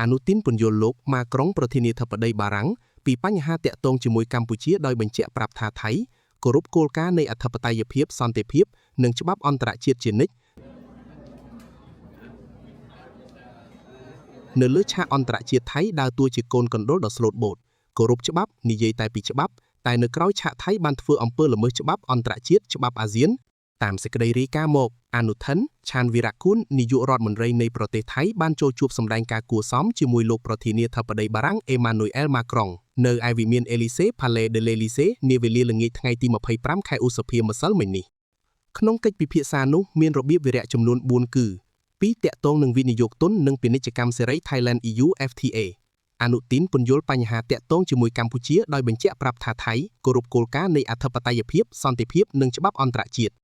អនុទានពន្យល់លោកម៉ាក្រុងប្រធានាធិបតីបារាំងពីបញ្ហាតាក់ទងជាមួយកម្ពុជាដោយបញ្ជាក់ប្រាប់ថាថៃគោរពគោលការណ៍នៃអធិបតេយ្យភាពសន្តិភាពនិងច្បាប់អន្តរជាតិជានិច្ចនៅលើឆាកអន្តរជាតិថៃដើរតួជាកូនកណ្ដុរដ៏ស្លូតបូតគោរពច្បាប់និយាយតែពីច្បាប់តែនៅក្រៅឆាកថៃបានធ្វើអំពើល្មើសច្បាប់អន្តរជាតិច្បាប់អាស៊ានតាមសេចក្តីរាយការណ៍មកអនុថិនឆានវីរៈគុណនាយករដ្ឋមន្ត្រីនៃប្រទេសថៃបានចូលជួបសម្ដែងការគួរសមជាមួយលោកប្រធានាធិបតីបារាំងអេម៉ានូអែលម៉ាក្រុងនៅឯវិមានអេលីសេផាឡេដេឡេលីសេនាវេលាល្ងាចថ្ងៃទី25ខែឧសភាម្សិលមិញនេះក្នុងកិច្ចពិភាក្សានោះមានរបៀបវារៈចំនួន4គឺ2តាក់ទងនឹងវិនិយោគទុននិងពាណិជ្ជកម្មសេរី Thailand EU FTA អនុទានពន្យល់បញ្ហាតាក់ទងជាមួយកម្ពុជាដោយបញ្ជាក់ប្រាប់ថាថៃគោរពគោលការណ៍នៃអធិបតេយ្យភាពសន្តិភាពនិងច្បាប់អន្តរជាតិ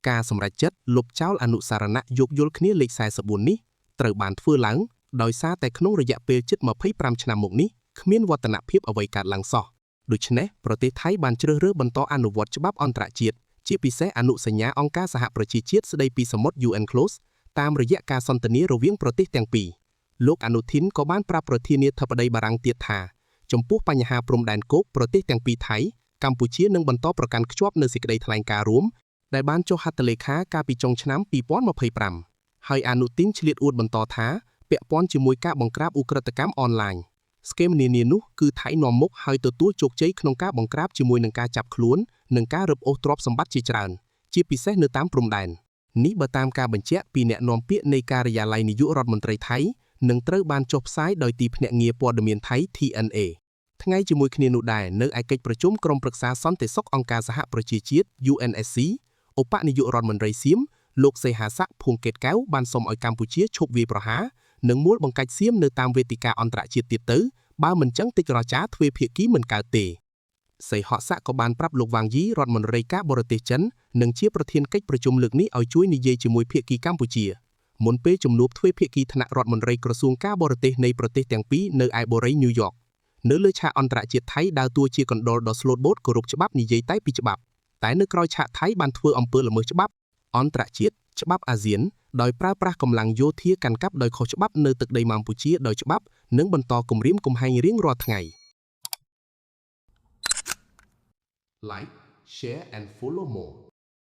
ការសម្រេចចិត្តលុបចោលអនុសារណៈយោគយល់គ្នាលេខ44នេះត្រូវបានធ្វើឡើងដោយសារតែក្នុងរយៈពេលជិត25ឆ្នាំមកនេះគ្មានវឌ្ឍនភាពអ្វីកើតឡើងសោះដូច្នេះប្រទេសថៃបានជ្រើសរើសបន្តអនុវត្តច្បាប់អន្តរជាតិជាពិសេសអនុសញ្ញាអង្គការសហប្រជាជាតិស្តីពីសមុទ្រ UNCLOS តាមរយៈការសន្ទនារវាងប្រទេសទាំងពីរលោកអនុทิនក៏បានប្រាប់ប្រធានាធិបតីបារាំងទៀតថាចំពោះបញ្ហាព្រំដែនគោកប្រទេសទាំងពីរថៃកម្ពុជានឹងបន្តប្រកាន់ខ្ជាប់នូវសេចក្តីថ្លែងការណ៍រួមដែលបានចុះហត្ថលេខាកាលពីចុងឆ្នាំ2025ហើយអនុទានឆ្លៀតអួតបន្តថាពាក់ព័ន្ធជាមួយការបង្ក្រាបឧក្រិដ្ឋកម្មអនឡាញស្គេមនានានោះគឺថៃនាំមុខហើយទទួលជោគជ័យក្នុងការបង្ក្រាបជាមួយនឹងការចាប់ខ្លួននិងការរឹបអូសទ្រព្យសម្បត្តិជាច្រើនជាពិសេសនៅតាមព្រំដែននេះបើតាមការបញ្ជាក់ពីអ្នកនាំពាក្យនៃការិយាល័យនាយករដ្ឋមន្ត្រីថៃនឹងត្រូវបានចុះផ្សាយដោយទីភ្នាក់ងារព័ត៌មានថៃ TNA ថ្ងៃជាមួយគ្នានោះដែរនៅឯកិច្ចប្រជុំក្រុមប្រឹក្សាសន្តិសុខអង្គការសហប្រជាជាតិ UNSC ឧបនាយករដ្ឋមន្ត្រីសៀមលោកសេហាសាក់ភួងកេតកែវបានសុំឲ្យកម្ពុជាឈប់វាយប្រហារនិងមួលបង្កាច់សៀមនៅតាមវេទិកាអន្តរជាតិទៀតទៅបើមិនចឹងតិចរចាទ្វេភាគីមិនកើតទេសីហសាក់ក៏បានប្រាប់លោកវ៉ាងយីរដ្ឋមន្ត្រីការបរទេសចិននិងជាប្រធានកិច្ចប្រជុំលើកនេះឲ្យជួយនិយាយជាមួយភាគីកម្ពុជាមុនពេលជំនួបទ្វេភាគីថ្នាក់រដ្ឋមន្ត្រីក្រសួងការបរទេសនៃប្រទេសទាំងពីរនៅឯបូរីញូវយ៉កនៅលើឆាកអន្តរជាតិថៃដើរតួជាកណ្ដុរដ៏ស្លូតបូតគោរពច្បាប់និយាយតែពីច្បាប់តែនៅក្រៅឆាកថៃបានធ្វើអំពើល្មើសច្បាប់អន្តរជាតិច្បាប់អាស៊ានដោយប្រើប្រាស់កម្លាំងយោធាកាន់កាប់ដោយខុសច្បាប់នៅទឹកដីកម្ពុជាដោយច្បាប់និងបន្តគំរាមកំហែងរៀងរាល់ថ្ងៃ Like, share and follow more